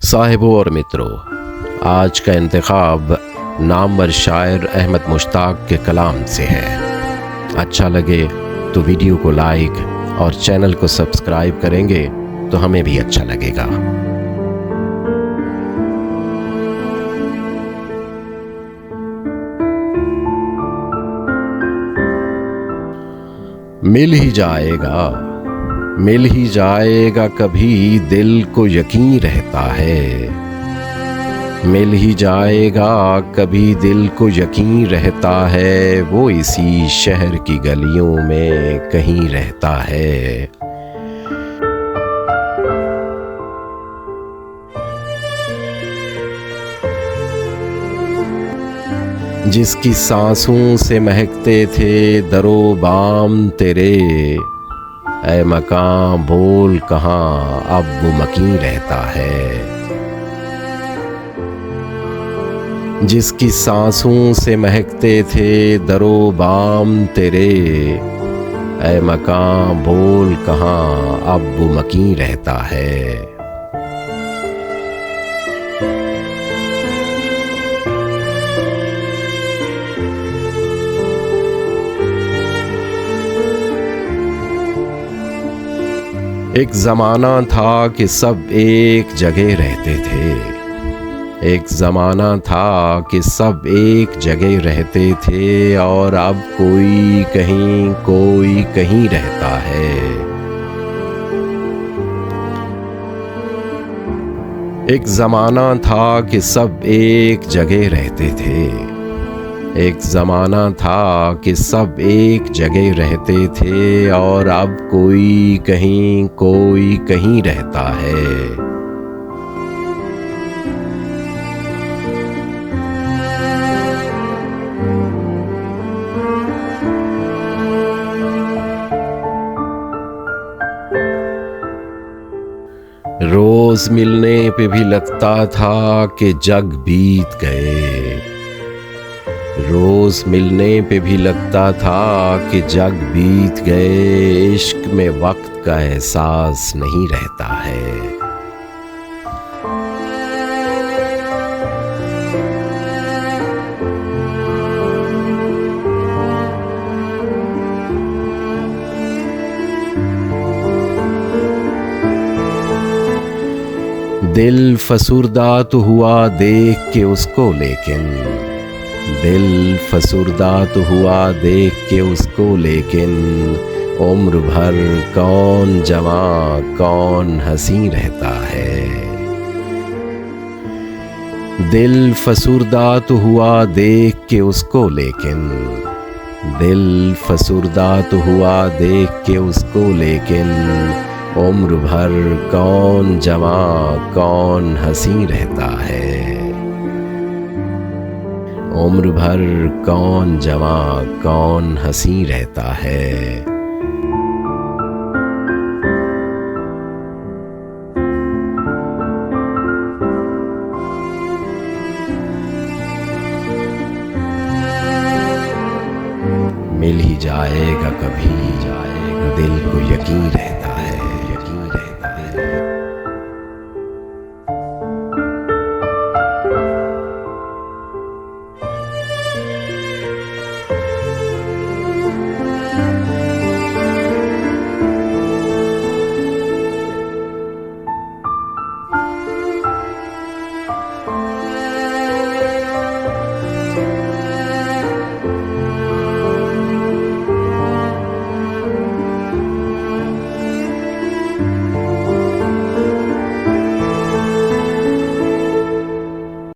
साहिबों और मित्रों, आज का इंतखाब नामवर शायर अहमद मुश्ताक के कलाम से है। अच्छा लगे तो वीडियो को लाइक और चैनल को सब्सक्राइब करेंगे तो हमें भी अच्छा लगेगा। मिल ही जाएगा कभी दिल को यकीन रहता है। मिल ही जाएगा कभी दिल को यकीन रहता है, वो इसी शहर की गलियों में कहीं रहता है। जिसकी सांसों से महकते थे दरो बाम तेरे, ऐ मकां बोल कहाँ अब वो मकीन रहता है। जिसकी सांसों से महकते थे दरो बाम तेरे, ऐ मकां बोल कहाँ अब वो मकीन रहता है। एक ज़माना था कि सब एक जगह रहते थे। एक ज़माना था कि सब एक जगह रहते थे, और अब कोई कहीं रहता है। एक ज़माना था कि सब एक जगह रहते थे। एक ज़माना था कि सब एक जगह रहते थे, और अब कोई कहीं रहता है। रोज़ मिलने पे भी लगता था कि जग बीत गए। रोज़ मिलने पे भी लगता था कि जग बीत गए। इश्क में वक्त का एहसास नहीं रहता है। दिल फसुर्दा तो हुआ देख के उसको, लेकिन दिल फसुर्दा तो हुआ देख के उसको, लेकिन उम्र भर कौन जवां कौन हंसी रहता है। दिल फसुर्दा तो हुआ देख के उसको, लेकिन दिल फसुर्दा तो हुआ देख के उसको, लेकिन उम्र भर कौन जवां कौन हंसी रहता है। उम्र भर कौन जवां कौन हंसी रहता है। मिल ही जाएगा कभी दिल को यकीन रहता है।